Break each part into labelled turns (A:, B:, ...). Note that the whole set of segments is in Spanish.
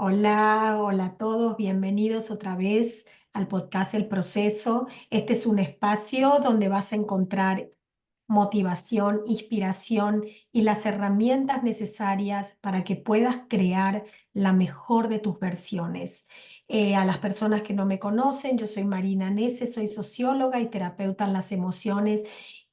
A: Hola, hola a todos, bienvenidos otra vez al podcast El Proceso. Este es un espacio donde vas a encontrar motivación, inspiración y las herramientas necesarias para que puedas crear la mejor de tus versiones. A las personas que no me conocen, yo soy Marina Nese, soy socióloga y terapeuta en las emociones.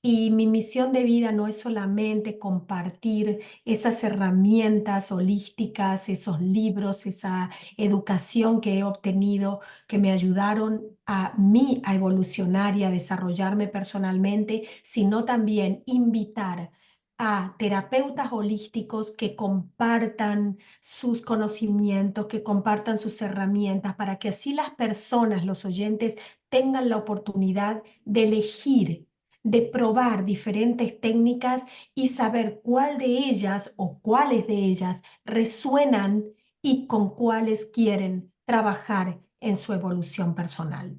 A: Y mi misión de vida no es solamente compartir esas herramientas holísticas, esos libros, esa educación que he obtenido, que me ayudaron a mí a evolucionar y a desarrollarme personalmente, sino también invitar a terapeutas holísticos que compartan sus conocimientos, que compartan sus herramientas, para que así las personas, los oyentes, tengan la oportunidad de elegir, de probar diferentes técnicas y saber cuál de ellas o cuáles de ellas resuenan y con cuáles quieren trabajar en su evolución personal.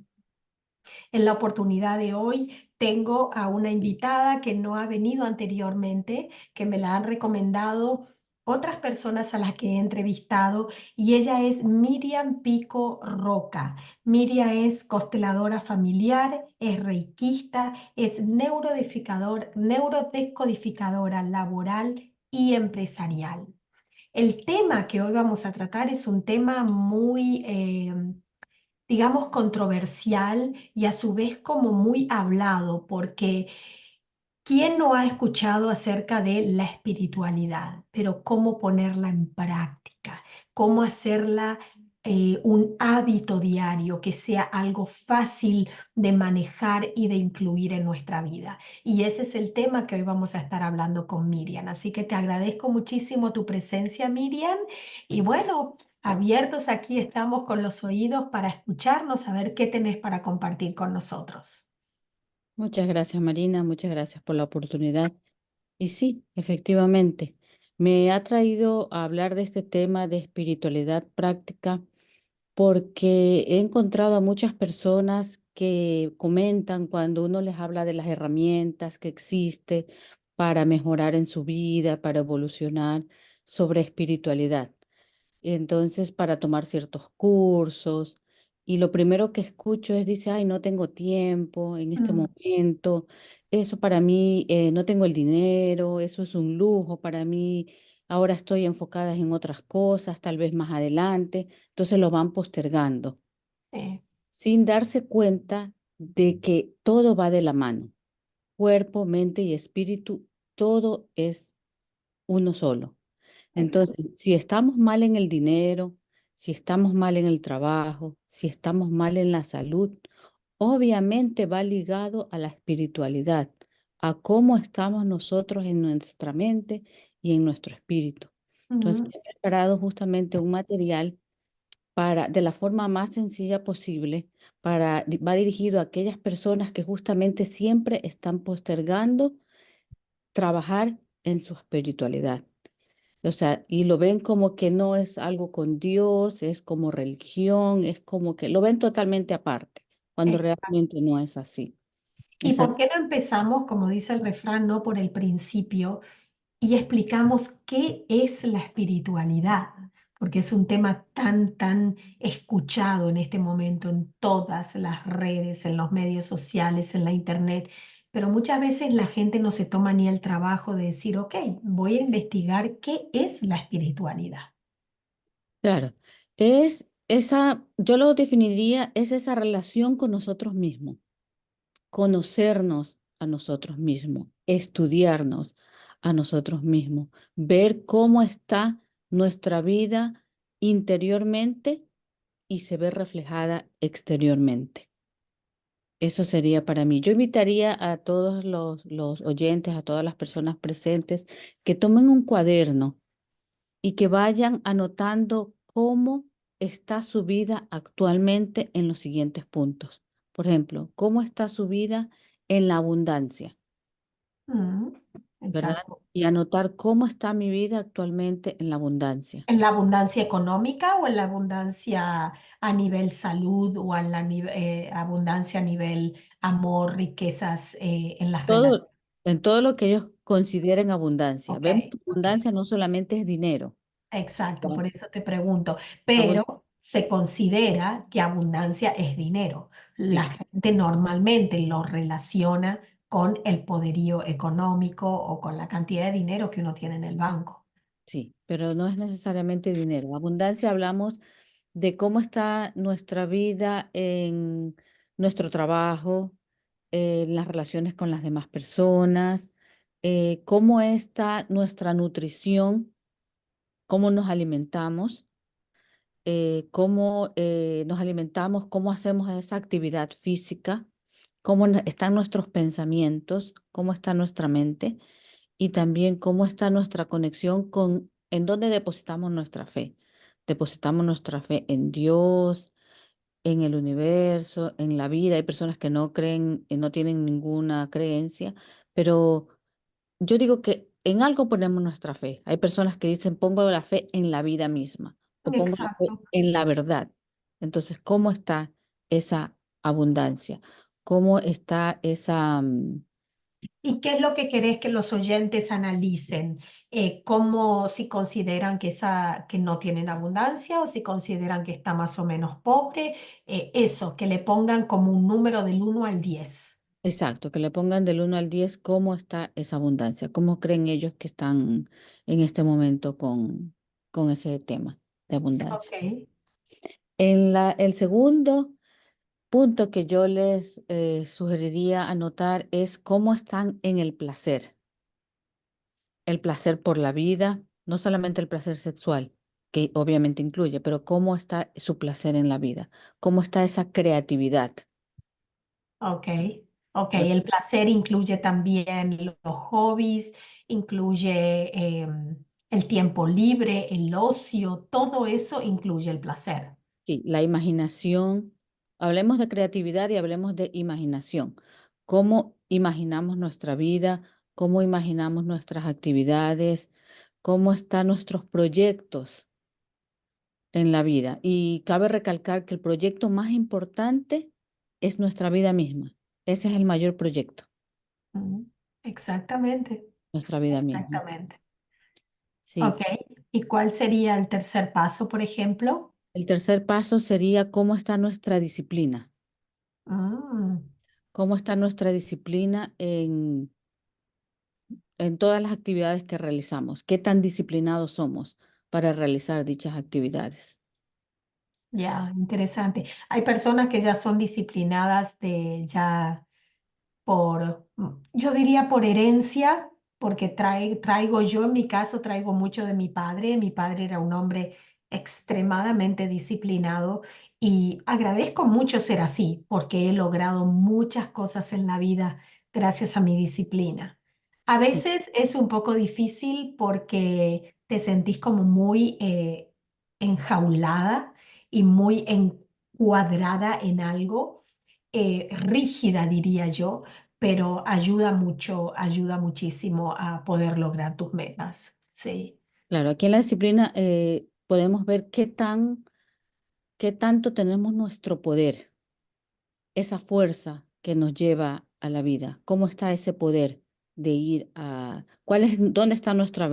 A: En la oportunidad de hoy tengo a una invitada que no ha venido anteriormente, que me la han recomendado otras personas a las que he entrevistado, y ella es Miriam Pico Roca. Miriam es consteladora familiar, es reikista, es neurodescodificadora laboral y empresarial. El tema que hoy vamos a tratar es un tema muy digamos, controversial y a su vez como muy hablado, porque ¿quién no ha escuchado acerca de la espiritualidad? Pero cómo ponerla en práctica, cómo hacerla un hábito diario, que sea algo fácil de manejar y de incluir en nuestra vida. Y ese es el tema que hoy vamos a estar hablando con Miriam. Así que te agradezco muchísimo tu presencia, Miriam. Y bueno, abiertos aquí estamos con los oídos para escucharnos, a ver qué tenés para compartir con nosotros.
B: Muchas gracias, Marina, muchas gracias por la oportunidad. Y sí, efectivamente, me ha traído a hablar de este tema de espiritualidad práctica porque he encontrado a muchas personas que comentan cuando uno les habla de las herramientas que existe para mejorar en su vida, para evolucionar sobre espiritualidad. Entonces, para tomar ciertos cursos, y lo primero que escucho es, dice, ay, no tengo tiempo en este
A: Mm,
B: momento, eso para mí, no tengo el dinero, eso es un lujo para mí, ahora estoy enfocada en otras cosas, tal vez más adelante, entonces lo van postergando,
A: eh,
B: sin darse cuenta de que todo va de la mano, cuerpo, mente y espíritu, todo es uno solo.
A: exacto.
B: Entonces, si estamos mal en el dinero, si estamos mal en el trabajo, si estamos mal en la salud, obviamente va ligado a la espiritualidad, a cómo estamos nosotros en nuestra mente y en nuestro espíritu. Entonces,
A: Mm,
B: he preparado justamente un material para, de la forma más sencilla posible, va dirigido a aquellas personas que justamente siempre están postergando trabajar en su espiritualidad. O sea, y lo ven como que no es algo con Dios, es como religión, es como que lo ven totalmente aparte, cuando
A: exacto.
B: realmente no es así.
A: ¿Y
B: Es
A: por qué no empezamos, como dice el refrán, no por el principio, y explicamos qué es la espiritualidad? Porque es un tema tan escuchado en este momento en todas las redes, en los medios sociales, en la internet. Pero muchas veces la gente no se toma ni el trabajo de decir, ok, voy a investigar qué es la espiritualidad.
B: claro, es esa, yo lo definiría, es esa relación con nosotros mismos, conocernos a nosotros mismos, estudiarnos a nosotros mismos, ver cómo está nuestra vida interiormente y se ve reflejada exteriormente. Eso sería para mí. Yo invitaría a todos los oyentes, a todas las personas presentes, que tomen un cuaderno y que vayan anotando cómo está su vida actualmente en los siguientes puntos. Por ejemplo, cómo está su vida en la abundancia,
A: Mm,
B: ¿verdad?
A: exacto.
B: Y anotar cómo está mi vida actualmente en la abundancia.
A: ¿En la abundancia económica o en la abundancia a nivel salud o en la abundancia a nivel amor, riquezas en las relaciones?
B: En todo lo que ellos consideren abundancia.
A: Ok,
B: Vemos que
A: ok,
B: abundancia no solamente es dinero.
A: Exacto,
B: ¿Ya?
A: por eso te pregunto.
B: Abun-
A: Pero se considera que abundancia es dinero. La
B: sí,
A: gente normalmente lo relaciona con el poderío económico o con la cantidad de dinero que uno tiene en el banco.
B: sí, pero no es necesariamente dinero. Abundancia hablamos de cómo está nuestra vida en nuestro trabajo, en las relaciones con las demás personas, cómo está nuestra nutrición, cómo nos alimentamos, cómo nos alimentamos, cómo hacemos esa actividad física, cómo están nuestros pensamientos, cómo está nuestra mente y también cómo está nuestra conexión con en dónde depositamos nuestra fe. Depositamos nuestra fe en Dios, en el universo, en la vida. Hay personas que no creen, no tienen ninguna creencia, pero yo digo que en algo ponemos nuestra fe. Hay personas que dicen, pongo la fe en la vida misma o pongo la fe
A: Exacto.
B: en la verdad. Entonces, ¿cómo está esa abundancia? ¿Cómo está esa...
A: ¿Y qué es lo que querés que los oyentes analicen? ¿Cómo si consideran que no tienen abundancia o si consideran que está más o menos pobre? Eso, que le pongan como un número del 1 al 10.
B: Exacto, que le pongan del 1 al 10 cómo está esa abundancia, cómo creen ellos que están en este momento con ese tema de
A: Ok,
B: abundancia. El segundo punto que yo les sugeriría anotar es cómo están en el placer por la vida, no solamente el placer sexual, que obviamente incluye, pero cómo está su placer en la vida, cómo está esa creatividad.
A: ok, ok.
B: ¿No?
A: El placer incluye también los hobbies, incluye el tiempo libre, el ocio, todo eso incluye el placer.
B: Sí, la imaginación, hablemos de creatividad y hablemos de imaginación. ¿Cómo imaginamos nuestra vida? ¿Cómo imaginamos nuestras actividades? ¿Cómo están nuestros proyectos en la vida? Y cabe recalcar que el proyecto más importante es nuestra vida misma. Ese es el mayor proyecto,
A: Mm, exactamente,
B: nuestra vida misma.
A: exactamente.
B: Sí.
A: Ok, ¿y cuál sería el tercer paso, por ejemplo?
B: El tercer paso sería cómo está nuestra disciplina.
A: Mm,
B: ¿Cómo está nuestra disciplina en todas las actividades que realizamos? ¿Qué tan disciplinados somos para realizar dichas actividades?
A: ya, interesante. Hay personas que ya son disciplinadas de ya yo diría por herencia, porque traigo yo, en mi caso, traigo mucho de mi padre. Mi padre era un hombre extremadamente disciplinado y agradezco mucho ser así, porque he logrado muchas cosas en la vida gracias a mi disciplina. A
B: Mm.
A: veces es un poco difícil porque te sentís como muy enjaulada y muy encuadrada en algo, rígida, diría yo, pero ayuda mucho, ayuda muchísimo a poder lograr tus metas. Sí,
B: Claro, aquí en la disciplina podemos ver qué tanto tenemos nuestro poder, esa fuerza que nos lleva a la vida. ¿Cómo está ese poder de ir dónde está nuestro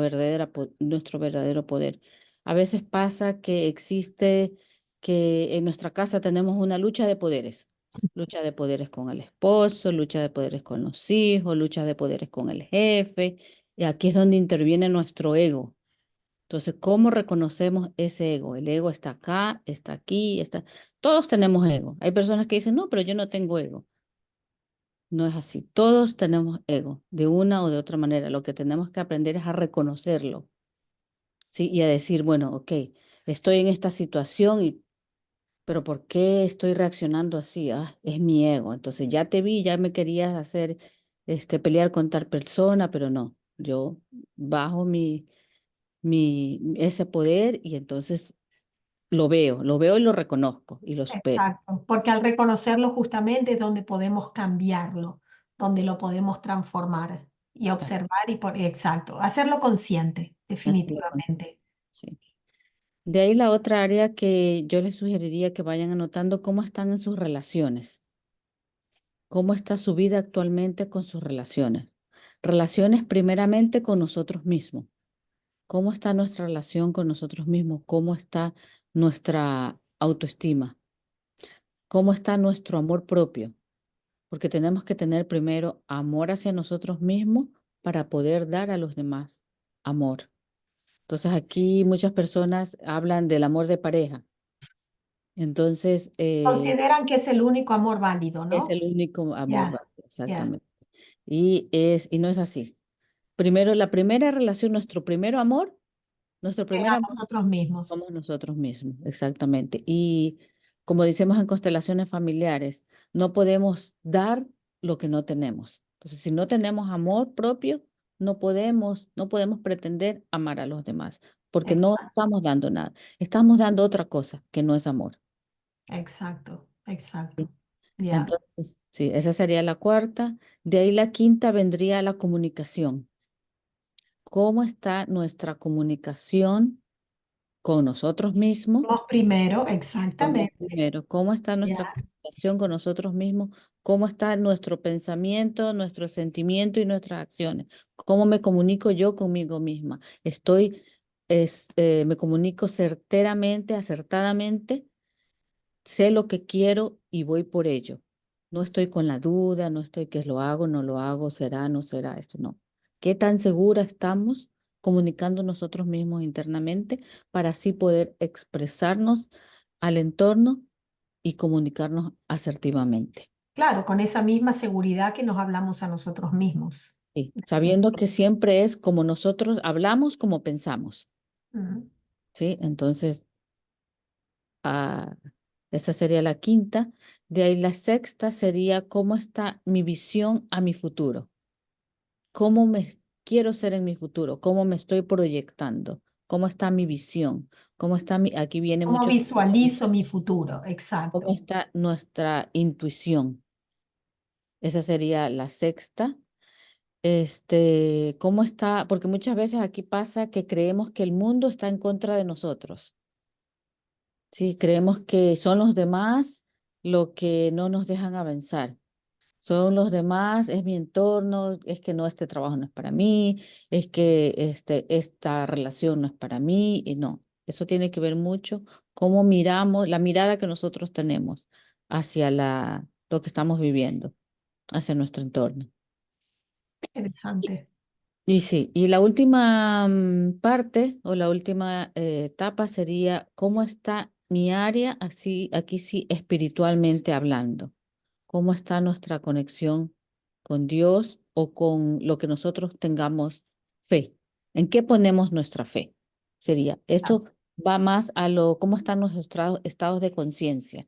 B: verdadero poder? A veces pasa que existe que en nuestra casa tenemos una lucha de poderes con el esposo, lucha de poderes con los hijos, lucha de poderes con el jefe, y aquí es donde interviene nuestro ego. Entonces, ¿cómo reconocemos ese ego? El ego está acá, está aquí, está... Todos tenemos ego. Hay personas que dicen, no, pero yo no tengo ego. No es así. Todos tenemos ego, de una o de otra manera. Lo que tenemos que aprender es a reconocerlo, ¿sí? Y a decir, bueno, ok, estoy en esta situación, pero ¿por qué estoy reaccionando así? Ah, es mi ego. Entonces, ya te vi, ya me querías hacer, pelear con tal persona, pero no. Yo bajo ese poder y entonces lo veo y lo reconozco y lo supero.
A: exacto, porque al reconocerlo justamente es donde podemos cambiarlo, donde lo podemos transformar y
B: Exacto,
A: observar exacto, hacerlo consciente,
B: hacerlo
A: definitivamente.
B: sí. De ahí la otra área que yo les sugeriría que vayan anotando cómo están en sus relaciones, cómo está su vida actualmente con sus relaciones. Relaciones primeramente con nosotros mismos, ¿Cómo está nuestra relación con nosotros mismos? ¿Cómo está nuestra autoestima? ¿Cómo está nuestro amor propio? Porque tenemos que tener primero amor hacia nosotros mismos para poder dar a los demás amor. Entonces aquí muchas personas hablan del amor de pareja. Entonces
A: Consideran que es el único amor válido,
B: es
A: ¿no?
B: el único amor
A: Ya,
B: válido,
A: ya.
B: exactamente. Y no es así. Primero, la primera relación, nuestro primer
A: Era
B: amor
A: nosotros mismos.
B: somos nosotros mismos, exactamente. Y como decimos en constelaciones familiares, no podemos dar lo que no tenemos. Entonces, si no tenemos amor propio, no podemos pretender amar a los demás, porque no
A: Exacto,
B: estamos dando nada. Estamos dando otra cosa que no es amor.
A: exacto, exacto.
B: ¿Sí?
A: Ya.
B: Entonces, sí, esa sería la cuarta. De ahí la quinta vendría la comunicación. ¿Cómo está nuestra comunicación con nosotros mismos?
A: Somos primero,
B: Como
A: exactamente.
B: primero, ¿cómo está nuestra
A: Ya.
B: comunicación con nosotros mismos? ¿Cómo está nuestro pensamiento, nuestro sentimiento y nuestras acciones? ¿Cómo me comunico yo conmigo misma? Me comunico certeramente, acertadamente, sé lo que quiero y voy por ello. No estoy con la duda, no estoy que lo hago, no lo hago, será, no será, esto no. ¿Qué tan segura estamos comunicando nosotros mismos internamente para así poder expresarnos al entorno y comunicarnos asertivamente?
A: Claro, con esa misma seguridad que nos hablamos a nosotros mismos.
B: Sí, sabiendo que siempre es como nosotros hablamos, como pensamos,
A: Ujú.
B: ¿sí? Entonces, ah, esa sería la quinta. De ahí la sexta sería cómo está mi visión a mi futuro, cómo me quiero ser en mi futuro, cómo me estoy proyectando, cómo está mi visión, aquí viene
A: ¿Cómo
B: mucho,
A: visualizo mi futuro?
B: cómo
A: Exacto.
B: está nuestra intuición. Esa sería la sexta. ¿Cómo está? Porque muchas veces aquí pasa que creemos que el mundo está en contra de nosotros. Sí, creemos que son los demás lo que no nos dejan avanzar. Son los demás, es mi entorno, es que no, este trabajo no es para mí, es que esta relación no es para mí, y no. Eso tiene que ver mucho cómo miramos, la mirada que nosotros tenemos hacia lo que estamos viviendo, hacia nuestro entorno.
A: Interesante.
B: Y sí, y la última parte o la última etapa sería cómo está mi área, así, aquí sí, espiritualmente hablando. ¿Cómo está nuestra conexión con Dios o con lo que nosotros tengamos fe? ¿En qué ponemos nuestra fe? Sería,
A: Ah,
B: esto va más a cómo están nuestros estados de conciencia,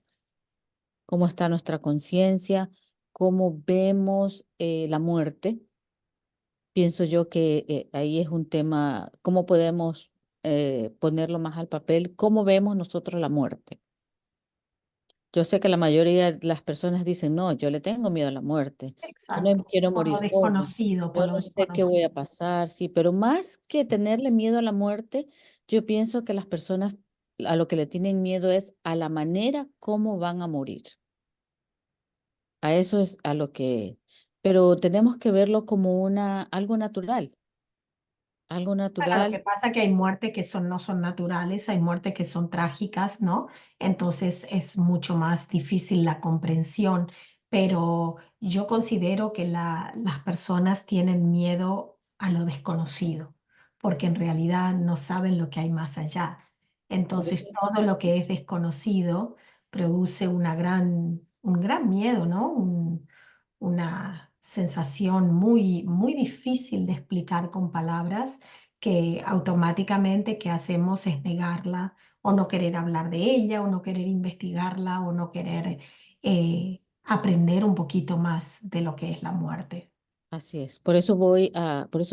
B: cómo está nuestra conciencia, cómo vemos la muerte. Pienso yo que ahí es un tema, cómo podemos ponerlo más al papel, cómo vemos nosotros la muerte. Yo sé que la mayoría de las personas dicen, no, yo le tengo miedo a la muerte, yo no me
A: exacto.
B: quiero
A: Por lo
B: morir joven,
A: desconocido, por
B: yo
A: lo
B: no sé qué voy
A: desconocido.
B: a pasar, sí, pero más que tenerle miedo a la muerte, yo pienso que las personas a lo que le tienen miedo es a la manera como van a morir. A eso es a lo que, pero tenemos que verlo como algo natural, algo
A: Bueno, lo
B: natural.
A: que pasa es que hay muertes que no son naturales, hay muertes que son trágicas, ¿no? Entonces es mucho más difícil la comprensión, pero yo considero que las personas tienen miedo a lo desconocido, porque en realidad no saben lo que hay más allá.
B: Por eso
A: Entonces todo lo que es desconocido produce un gran miedo, ¿no? Una sensación muy, muy difícil de explicar con palabras que automáticamente ¿qué hacemos? Es negarla o no querer hablar de ella o no querer investigarla o no querer aprender un poquito más de lo que es la muerte.
B: así es. Por eso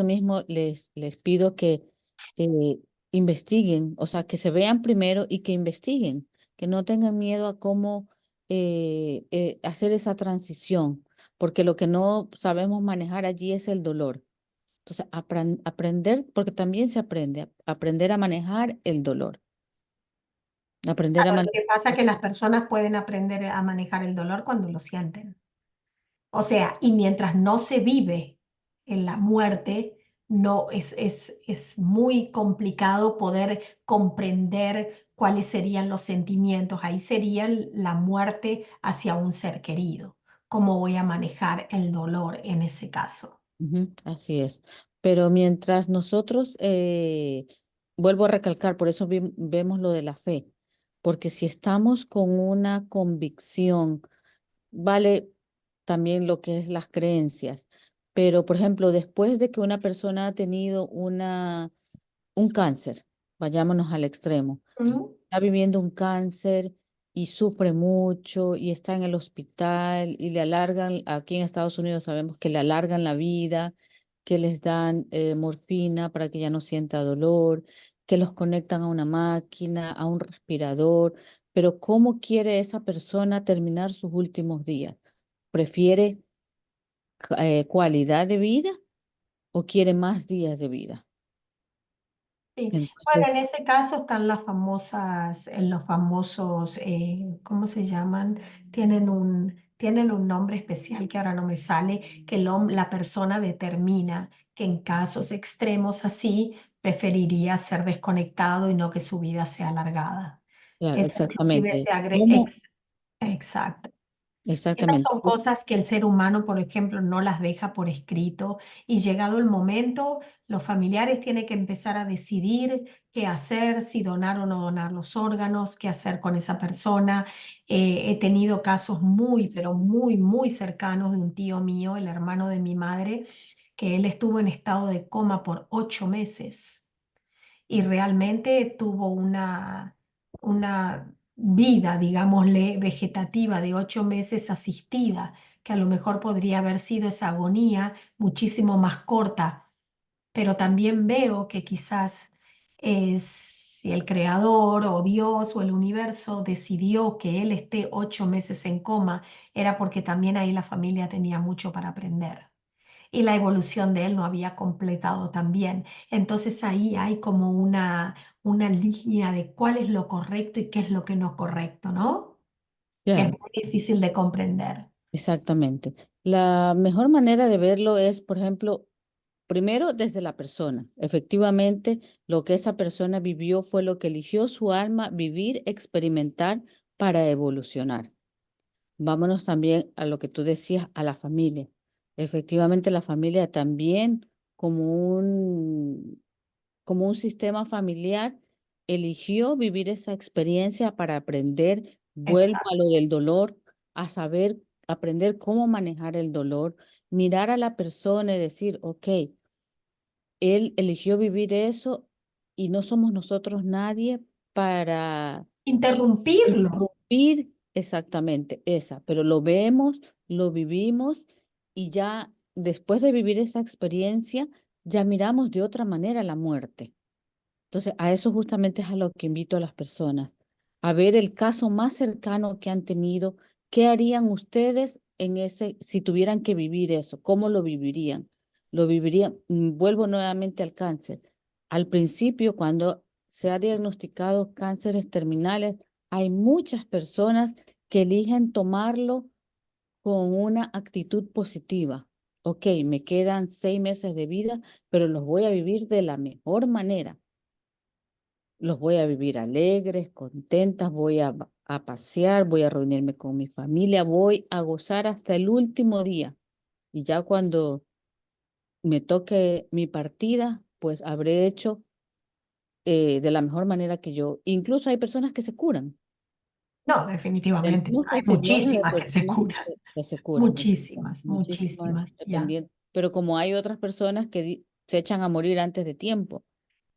B: mismo les pido que eh, investiguen, o sea, que se vean primero y que investiguen, que no tengan miedo a cómo hacer esa transición, porque lo que no sabemos manejar allí es el dolor. Entonces, aprender, porque también se aprende, aprender a manejar el dolor, aprender a
A: Claro, lo
B: manejar.
A: que pasa es que las personas pueden aprender a manejar el dolor cuando lo sienten. O sea, y mientras no se vive en la muerte, no es muy complicado poder comprender cuáles serían los sentimientos. Ahí sería la muerte hacia un ser querido. ¿Cómo voy a manejar el dolor en ese caso?
B: Ujú, así es. Pero mientras nosotros, vuelvo a recalcar, por eso vemos lo de la fe, porque si estamos con una convicción, vale también lo que es las creencias, pero por ejemplo, después de que una persona ha tenido un cáncer, vayámonos al extremo,
A: ¿Mm?
B: está viviendo un cáncer y sufre mucho y está en el hospital y le alargan, aquí en Estados Unidos sabemos que le alargan la vida, que les dan morfina para que ya no sienta dolor, que los conectan a una máquina, a un respirador, pero ¿cómo quiere esa persona terminar sus últimos días? ¿Prefiere calidad de vida o quiere más días de vida?
A: Sí. Bueno, en
B: Entonces,
A: ese caso están las famosas, los famosos, ¿cómo se llaman? Tienen un nombre especial que ahora no me sale, que la persona determina que en casos extremos así preferiría ser desconectado y no que su vida sea alargada.
B: claro,
A: Eso inclusive
B: exactamente.
A: se agrega,
B: ¿Cómo?
A: exacto. Estas
B: Exactamente.
A: son cosas que el ser humano, por ejemplo, no las deja por escrito y llegado el momento, los familiares tienen que empezar a decidir qué hacer, si donar o no donar los órganos, qué hacer con esa persona. He tenido casos muy, pero muy, muy cercanos de un tío mío, el hermano de mi madre, que él estuvo en estado de coma por 8 meses y realmente tuvo una vida, digámosle, vegetativa de 8 meses asistida, que a lo mejor podría haber sido esa agonía muchísimo más corta, pero también veo que quizás si el creador o Dios o el universo decidió que él esté 8 meses en coma, era porque también ahí la familia tenía mucho para aprender y la evolución de él no había completado también. Entonces ahí hay como una línea de cuál es lo correcto y qué es lo que no es correcto, ¿no? Que es
B: Claro,
A: muy difícil de comprender.
B: exactamente. La mejor manera de verlo es, por ejemplo, primero desde la persona. Efectivamente, lo que esa persona vivió fue lo que eligió su alma vivir, experimentar para evolucionar. Vámonos también a lo que tú decías, a la familia. Efectivamente, la familia también como como un sistema familiar, eligió vivir esa experiencia para aprender, vuelvo a
A: Exacto.
B: lo del dolor, a saber, aprender cómo manejar el dolor, mirar a la persona y decir, ok, él eligió vivir eso y no somos nosotros nadie para
A: Interrumpirlo.
B: interrumpir exactamente esa, pero lo vemos, lo vivimos y ya después de vivir esa experiencia, ya miramos de otra manera la muerte. Entonces, a eso justamente es a lo que invito a las personas, a ver el caso más cercano que han tenido, qué harían ustedes en ese, si tuvieran que vivir eso, cómo lo vivirían. Lo vivirían, vuelvo nuevamente al cáncer. Al principio, cuando se ha diagnosticado cánceres terminales, hay muchas personas que eligen tomarlo con una actitud positiva. Ok, me quedan 6 meses de vida, pero los voy a vivir de la mejor manera. Los voy a vivir alegres, contentas, a pasear, voy a reunirme con mi familia, voy a gozar hasta el último día. Y ya cuando me toque mi partida, pues habré hecho de la mejor manera que yo. Incluso hay personas que se curan.
A: No,
B: El
A: definitivamente.
B: mismo
A: Hay
B: testimonio de
A: muchísimas que se
B: personas
A: curan.
B: que se curan,
A: Muchísimas,
B: muchísimas
A: muchísimas, ya.
B: dependiendo. Pero como hay otras personas que se echan a morir antes de tiempo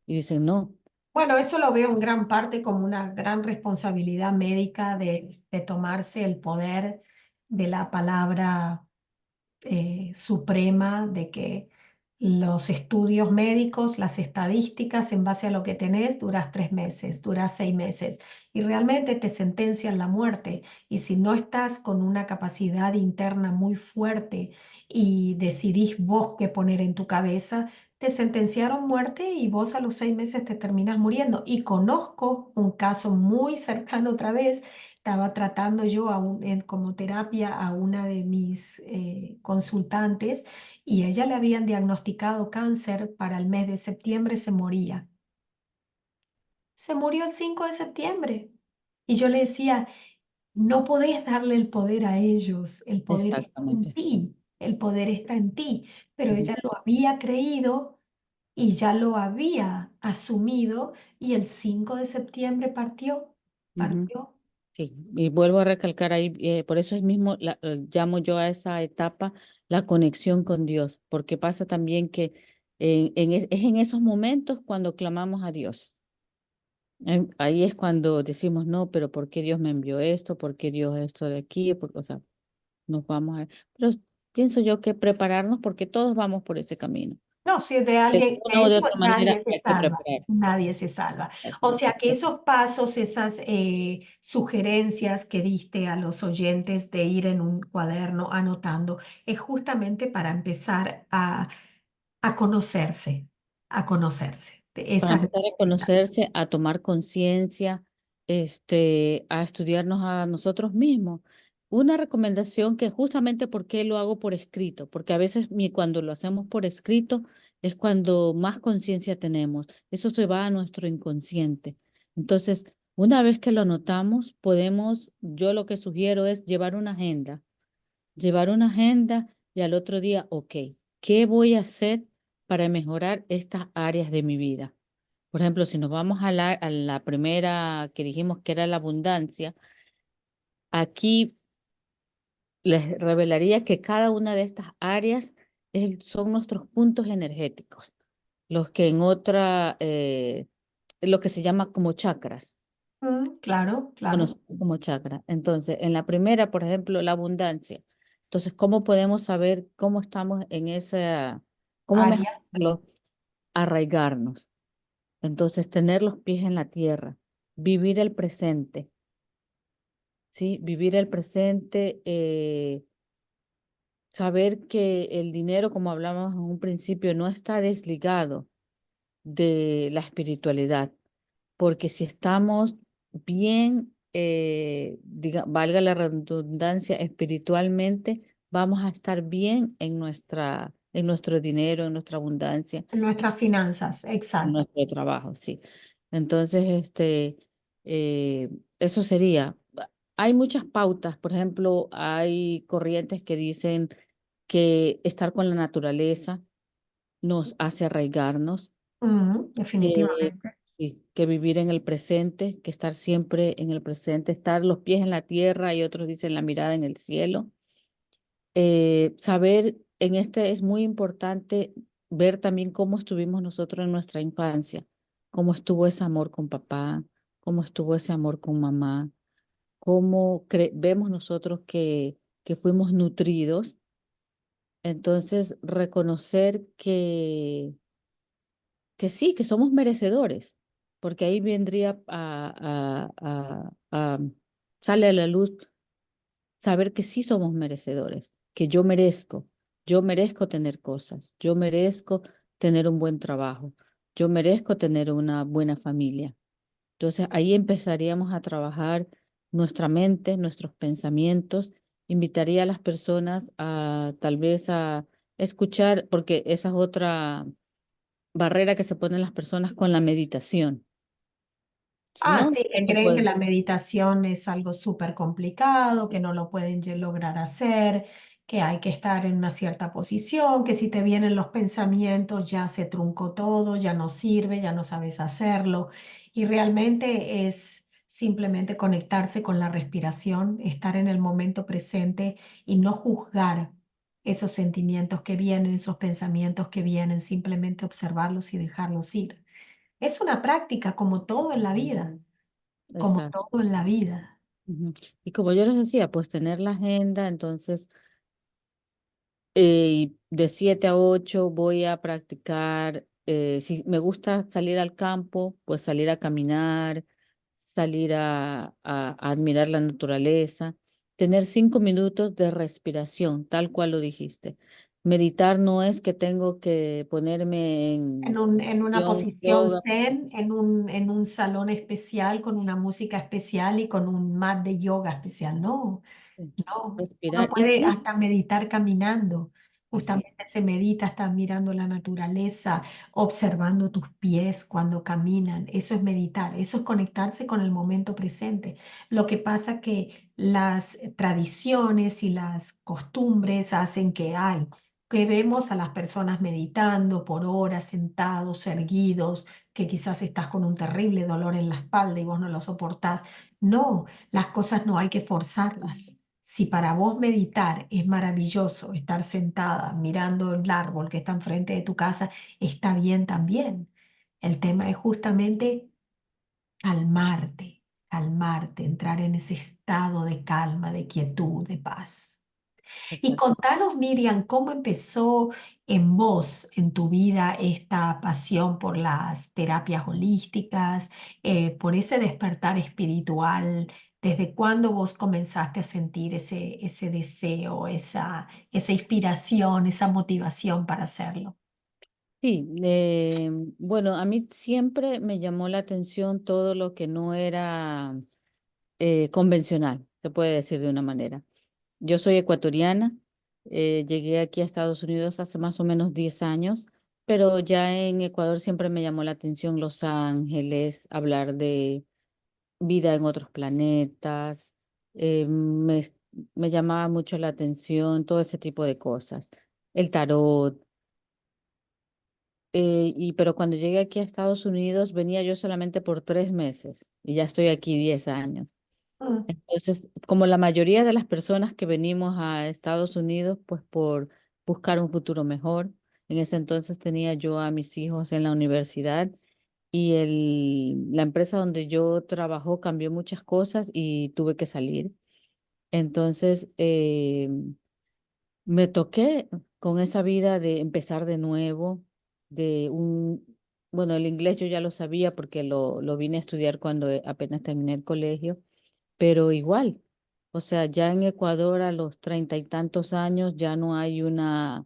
B: y dicen, no,
A: Bueno, eso lo veo en gran parte como una gran responsabilidad médica de tomarse el poder de la palabra suprema de que los estudios médicos, las estadísticas, en base a lo que tenés, duras 3 meses, duras 6 meses y realmente te sentencian la muerte. Y si no estás con una capacidad interna muy fuerte y decidís vos qué poner en tu cabeza, te sentenciaron muerte y vos a los 6 meses te terminas muriendo. Y conozco un caso muy cercano otra vez. Estaba tratando yo como terapia a una de mis consultantes y a ella le habían diagnosticado cáncer para el mes de septiembre, se moría. Se murió el 5 de septiembre. Y yo le decía, no podés darle el poder a ellos, el poder está en
B: Exactamente.
A: ti, el poder está en ti, pero
B: Ujú,
A: ella lo había creído y ya lo había asumido y el 5 de septiembre partió,
B: ujú.
A: partió.
B: Sí, y vuelvo a recalcar ahí, por eso es mismo, llamo yo a esa etapa la conexión con Dios, porque pasa también que es en esos momentos cuando clamamos a Dios. Ahí es cuando decimos, no, pero ¿por qué Dios me envió esto? ¿Por qué Dios esto de aquí? O sea, nos vamos a... Pero pienso yo que prepararnos porque todos vamos por ese camino.
A: No, si de
B: De
A: alguien,
B: una
A: de
B: o de
A: eso
B: otra manera
A: nadie se
B: hay que
A: salva,
B: preparar.
A: nadie se salva. O
B: Exactamente.
A: sea que esos pasos, esas sugerencias que diste a los oyentes de ir en un cuaderno anotando, es justamente para empezar a conocerse, a conocerse.
B: Para
A: Esa es
B: empezar a
A: la
B: conocerse, a tomar conciencia, a estudiarnos a nosotros mismos. Una recomendación que justamente porque lo hago por escrito, porque a veces cuando lo hacemos por escrito es cuando más conciencia tenemos. Eso se va a nuestro inconsciente. Entonces, una vez que lo anotamos, yo lo que sugiero es llevar una agenda y al otro día, ok, ¿qué voy a hacer para mejorar estas áreas de mi vida? Por ejemplo, si nos vamos a la primera que dijimos que era la abundancia, aquí les revelaría que cada una de estas áreas son nuestros puntos energéticos, los que en lo que se llama como chakras,
A: claro, claro.
B: conocido como chakras. Entonces, en la primera, por ejemplo, la abundancia. Entonces, ¿cómo podemos saber cómo estamos en cómo
A: Área.
B: mejorarlo? Arraigarnos. Entonces, tener los pies en la tierra, vivir el presente, ¿sí? Vivir el presente, saber que el dinero, como hablamos en un principio, no está desligado de la espiritualidad, porque si estamos bien, valga la redundancia, espiritualmente, vamos a estar bien en nuestro dinero, en nuestra abundancia,
A: Nuestras finanzas,
B: en
A: exacto.
B: nuestro trabajo, sí. Entonces, eso sería. Hay muchas pautas, por ejemplo, hay corrientes que dicen que estar con la naturaleza nos hace arraigarnos, que,
A: Definitivamente.
B: sí, que vivir en el presente, que estar siempre en el presente, estar los pies en la tierra y otros dicen la mirada en el cielo. Saber en es muy importante ver también cómo estuvimos nosotros en nuestra infancia, cómo estuvo ese amor con papá, cómo estuvo ese amor con mamá, cómo vemos nosotros que fuimos nutridos. Entonces, reconocer que sí, que somos merecedores, porque ahí vendría sale a la luz saber que sí somos merecedores, que yo merezco tener cosas, yo merezco tener un buen trabajo, yo merezco tener una buena familia. Entonces ahí empezaríamos a trabajar nuestra mente, nuestros pensamientos. Invitaría a las personas a tal vez a escuchar, porque esa es otra barrera que se ponen las personas con la meditación,
A: Ah,
B: ¿no?
A: sí, que
B: Uno
A: creen que
B: puede,
A: la meditación es algo súper complicado, que no lo pueden lograr hacer, que hay que estar en una cierta posición, que si te vienen los pensamientos ya se truncó todo, ya no sirve, ya no sabes hacerlo. Y realmente es simplemente conectarse con la respiración, estar en el momento presente y no juzgar esos sentimientos que vienen, esos pensamientos que vienen, simplemente observarlos y dejarlos ir. Es una práctica como todo en la vida, como
B: exacto.
A: todo en la vida.
B: Ujú. Y como yo les decía, pues tener la agenda, entonces de 7 a 8 voy a practicar, si me gusta salir al campo, pues salir a caminar, salir a admirar la naturaleza, tener 5 minutos de respiración, tal cual lo dijiste. Meditar no es que tengo que ponerme
A: En una
B: en
A: posición
B: yoga.
A: zen, en un salón especial, con una música especial y con un mat de yoga especial. No, no. Uno
B: Respirar.
A: puede hasta meditar caminando.
B: Así.
A: Justamente se medita, estás mirando la naturaleza, observando tus pies cuando caminan. Eso es meditar, eso es conectarse con el momento presente. Lo que pasa que las tradiciones y las costumbres hacen que vemos a las personas meditando por horas, sentados, erguidos, que quizás estás con un terrible dolor en la espalda y vos no lo soportás. No, las cosas no hay que forzarlas. Si para vos meditar es maravilloso estar sentada mirando el árbol que está enfrente de tu casa, está bien también. El tema es justamente calmarte, calmarte, entrar en ese estado de calma, de quietud, de paz. Y
B: Exacto.
A: contanos, Miriam, ¿cómo empezó en vos, en tu vida, esta pasión por las terapias holísticas, por ese despertar espiritual? ¿Desde cuándo vos comenzaste a sentir ese deseo, esa inspiración, esa motivación para hacerlo?
B: Sí, bueno, a mí siempre me llamó la atención todo lo que no era convencional, se puede decir de una manera. Yo soy ecuatoriana, llegué aquí a Estados Unidos hace más o menos 10 años, pero ya en Ecuador siempre me llamó la atención Los Ángeles, hablar de vida en otros planetas, eh, me, me llamaba mucho la atención todo ese tipo de cosas, el tarot. Pero cuando llegué aquí a Estados Unidos venía yo solamente por 3 meses y ya estoy aquí 10 años.
A: Mm,
B: Entonces, como la mayoría de las personas que venimos a Estados Unidos, pues por buscar un futuro mejor, en ese entonces tenía yo a mis hijos en la universidad y la empresa donde yo trabajo cambió muchas cosas y tuve que salir. Entonces, me toqué con esa vida de empezar de nuevo, bueno, el inglés yo ya lo sabía porque lo vine a estudiar cuando apenas terminé el colegio, pero igual, o sea, ya en Ecuador a los 30 y tantos años ya no hay una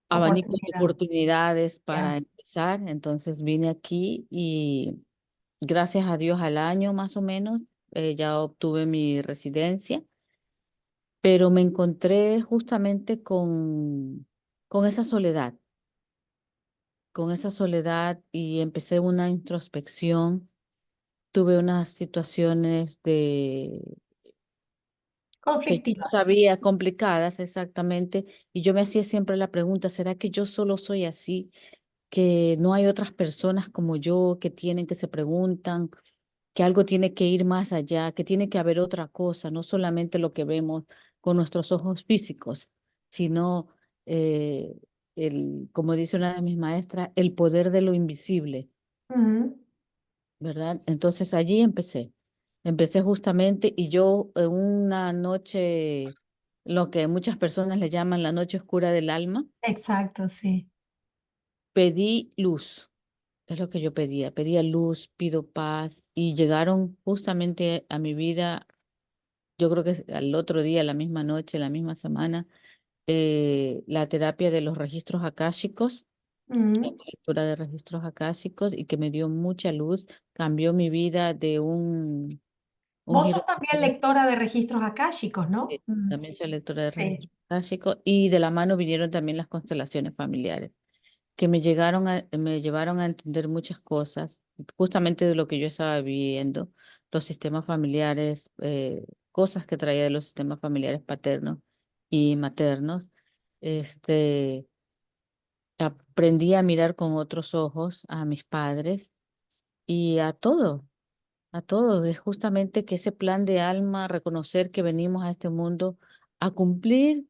B: abanico de
A: oportunidad,
B: oportunidades para
A: ya.
B: empezar, entonces vine aquí y gracias a Dios al año más o menos ya obtuve mi residencia, pero me encontré justamente con esa soledad y empecé una introspección, tuve unas situaciones que yo no
A: Conflictivas.
B: sabía, complicadas exactamente, y yo me hacía siempre la pregunta, ¿será que yo solo soy así? Que no hay otras personas como yo que tienen, que se preguntan, que algo tiene que ir más allá, que tiene que haber otra cosa, no solamente lo que vemos con nuestros ojos físicos, sino, eh, como dice una de mis maestras, el poder de lo invisible,
A: Ujú.
B: ¿verdad? Entonces allí empecé justamente y yo en una noche, lo que muchas personas le llaman la noche oscura del alma,
A: Exacto, sí.
B: pedí luz. Es lo que yo pedía luz, pido paz y llegaron justamente a mi vida, yo creo que al otro día, la misma noche, la misma semana, la terapia de los registros akáshicos, la
A: Ujú.
B: lectura de registros akáshicos y que me dio mucha luz, cambió mi vida de un
A: Vos
B: giro.
A: sos también lectora de registros akáshicos, ¿no?
B: También soy lectora de
A: Sí.
B: registros akáshicos y de la mano vinieron también las constelaciones familiares que me llevaron a entender muchas cosas, justamente de lo que yo estaba viviendo, los sistemas familiares, cosas que traía de los sistemas familiares paternos y maternos. Este, aprendí a mirar con otros ojos a mis padres y a todo. Es justamente que ese plan de alma, reconocer que venimos a este mundo a cumplir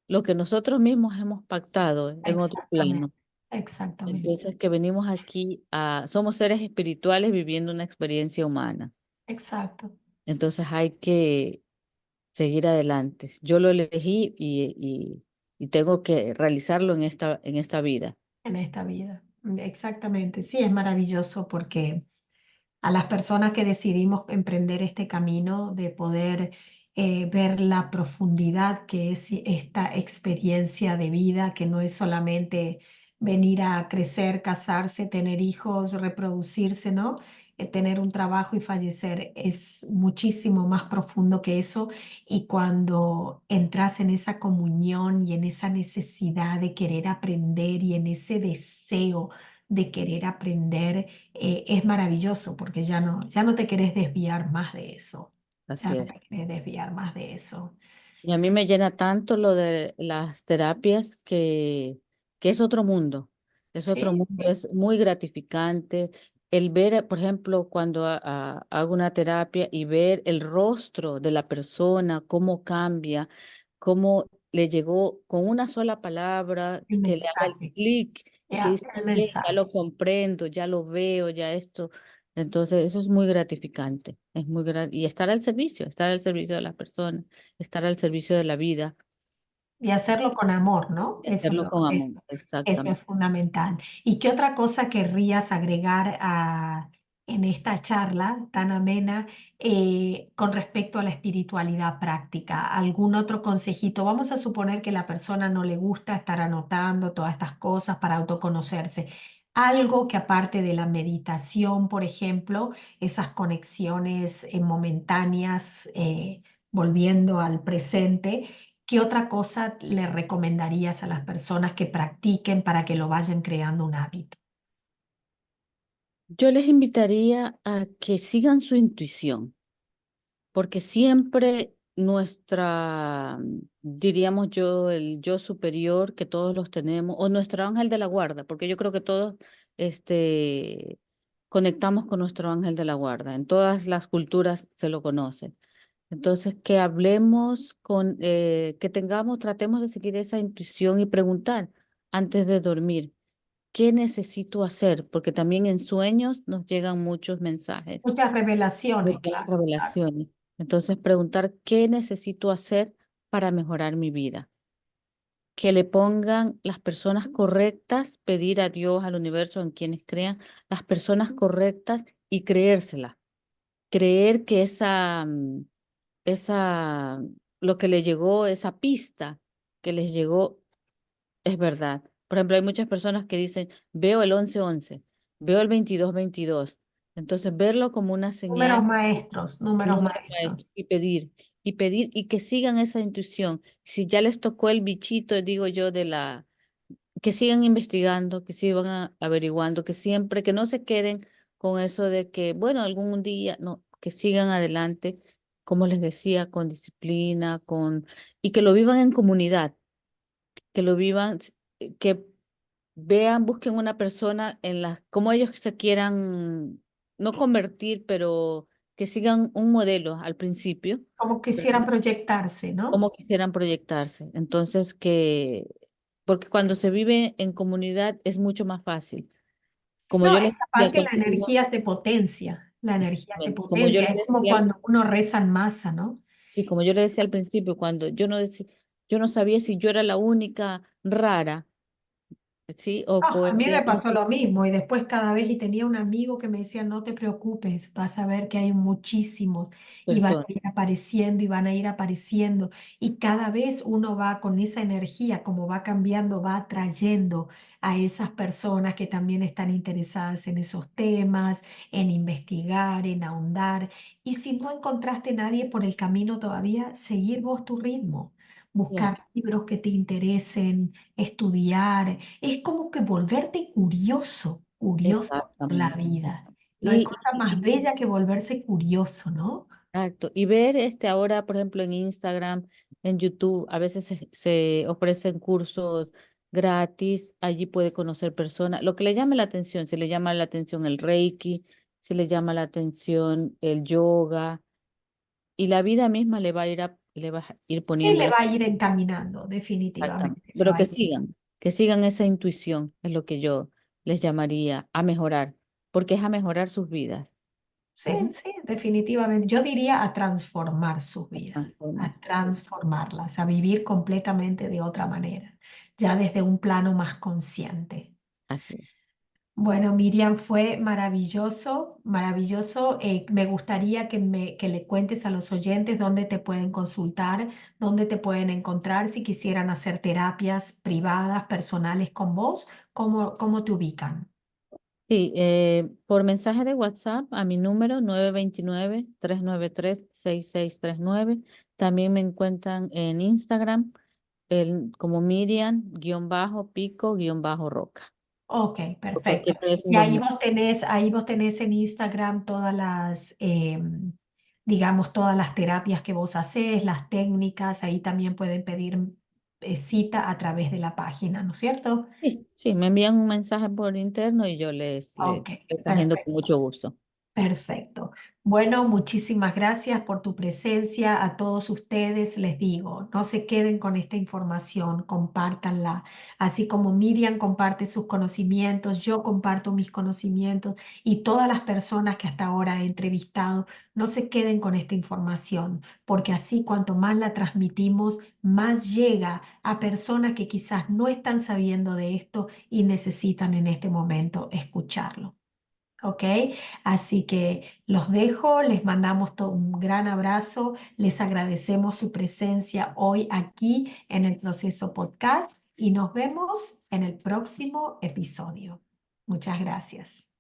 B: lo que nosotros mismos hemos pactado en otro
A: Exactamente,
B: plano.
A: exactamente,
B: Entonces, que venimos aquí somos seres espirituales viviendo una experiencia humana.
A: exacto,
B: Entonces hay que seguir adelante. Yo lo elegí y tengo que realizarlo en esta vida.
A: en esta vida. Exactamente, sí, es maravilloso porque a las personas que decidimos emprender este camino de poder ver la profundidad que es esta experiencia de vida, que no es solamente venir a crecer, casarse, tener hijos, reproducirse, ¿no? Tener un trabajo y fallecer es muchísimo más profundo que eso. Y cuando entras en esa comunión y en esa necesidad de querer aprender y en ese deseo de querer aprender, es maravilloso porque ya no te querés desviar más de eso. Ya
B: Así
A: no
B: es.
A: te querés desviar más de eso.
B: Y a mí me llena tanto lo de las terapias que es otro
A: Sí,
B: mundo, es muy gratificante el ver, por ejemplo, cuando hago una terapia y ver el rostro de la persona, cómo cambia, cómo le llegó con una sola palabra,
A: el
B: que le haga el
A: mensaje.
B: clic y que
A: Ya,
B: dice,
A: el
B: ok, ya
A: mensaje.
B: lo comprendo, ya lo veo, ya esto. Entonces, eso es muy gratificante, y estar al servicio de las personas, estar al servicio de la vida
A: Y hacerlo con amor, ¿no?
B: y hacerlo con amor.
A: Eso es
B: Exactamente.
A: fundamental. ¿Y qué otra cosa querrías agregar en esta charla tan amena con respecto a la espiritualidad práctica? ¿Algún otro consejito? Vamos a suponer que la persona no le gusta estar anotando todas estas cosas para autoconocerse. Algo que aparte de la meditación, por ejemplo, esas conexiones momentáneas, volviendo al presente. ¿Qué otra cosa le recomendarías a las personas que practiquen para que lo vayan creando un hábito?
B: Yo les invitaría a que sigan su intuición, porque siempre diríamos yo, el yo superior que todos los tenemos, o nuestro ángel de la guarda, porque yo creo que todos este, conectamos con nuestro ángel de la guarda. En todas las culturas se lo conoce. Entonces, que hablemos tratemos de seguir esa intuición y preguntar antes de dormir, ¿qué necesito hacer? Porque también en sueños nos llegan muchos mensajes,
A: Muchas revelaciones,
B: muchas
A: claro, claro.
B: revelaciones. Entonces, preguntar, ¿qué necesito hacer para mejorar mi vida? Que le pongan las personas correctas, pedir a Dios, al universo, en quienes crean, las personas correctas y creérselas. Creer que esa, lo que le llegó, esa pista que les llegó es verdad. Por ejemplo, hay muchas personas que dicen, veo el 11-11, veo el 22-22. Entonces, verlo como una
A: Números
B: señal,
A: maestros, números
B: número maestro,
A: maestros.
B: y que sigan esa intuición. Si ya les tocó el bichito, digo yo, que sigan investigando, que sigan averiguando, que siempre, que no se queden con eso de que, bueno, algún día, no, que sigan adelante, como les decía, con disciplina, y que lo vivan en comunidad, que lo vivan, que vean, busquen una persona como ellos se quieran, no convertir, pero que sigan un modelo al principio,
A: Como
B: ¿verdad?
A: quisieran proyectarse, ¿no?
B: Cómo quisieran proyectarse. Entonces, porque cuando se vive en comunidad es mucho más fácil. Como
A: No,
B: yo
A: es
B: les
A: que
B: decía
A: aparte
B: al
A: la
B: principio,
A: energía se potencia, la energía se
B: exactamente, como yo
A: potencia.
B: le
A: Es como
B: decía,
A: cuando uno reza en masa, ¿no?
B: sí, como yo le decía al principio, cuando yo no sabía si yo era la única rara, ¿sí? O
A: Ah, a mí
B: había
A: me
B: otras
A: pasó lo mismo y después cada vez y tenía un amigo que me decía, no te preocupes, vas a ver que hay muchísimos y van a
B: personas.
A: ir apareciendo y van a ir apareciendo y cada vez uno va con esa energía, como va cambiando, va atrayendo a esas personas que también están interesadas en esos temas, en investigar, en ahondar y si no encontraste nadie por el camino todavía, seguir vos tu ritmo,
B: Claro,
A: buscar libros que te interesen, estudiar. Es como que volverte curioso, curioso por la
B: exactamente.
A: vida. No hay
B: Y,
A: cosa más
B: y,
A: bella que volverse curioso, ¿no?
B: Exacto. Y ver ahora, por ejemplo, en Instagram, en YouTube, a veces se ofrecen cursos gratis, allí puede conocer personas, lo que le llame la atención, si le llama la atención el Reiki, si le llama la atención el yoga, y la vida misma le va a ir
A: Y
B: poniendo
A: le va
B: eso.
A: a ir encaminando,
B: Exactamente.
A: definitivamente, le
B: Pero
A: va a ir.
B: que sigan esa intuición, es lo que yo les llamaría a mejorar, porque es a mejorar sus vidas.
A: Sí,
B: Ujú.
A: sí, definitivamente. Yo diría a transformar sus vidas, a
B: Transformarse.
A: transformarlas, a vivir completamente de otra manera, ya desde un plano más consciente.
B: Así es.
A: Bueno, Miriam, fue maravilloso, maravilloso. Me gustaría que le cuentes a los oyentes dónde te pueden consultar, dónde te pueden encontrar si quisieran hacer terapias privadas, personales con vos, cómo te ubican.
B: Sí, por mensaje de WhatsApp a mi número 929-393-6639. También me encuentran en Instagram como Miriam-pico-roca.
A: Ok,
B: Por
A: perfecto.
B: cualquier de esos
A: Y
B: dos
A: ahí vos tenés en Instagram todas las, digamos, todas las terapias que vos hacés, las técnicas, ahí también pueden pedir cita a través de la página, ¿no es cierto?
B: Sí, sí, me envían un mensaje por interno y yo
A: Ok,
B: les agendo con
A: perfecto.
B: mucho gusto.
A: Perfecto. Bueno, muchísimas gracias por tu presencia. A todos ustedes les digo, no se queden con esta información, compártanla. Así como Miriam comparte sus conocimientos, yo comparto mis conocimientos y todas las personas que hasta ahora he entrevistado, no se queden con esta información, porque así cuanto más la transmitimos, más llega a personas que quizás no están sabiendo de esto y necesitan en este momento escucharlo. ¿Ok? Así que los dejo, les mandamos un gran abrazo, les agradecemos su presencia hoy aquí en el Proceso Podcast y nos vemos en el próximo episodio. Muchas gracias.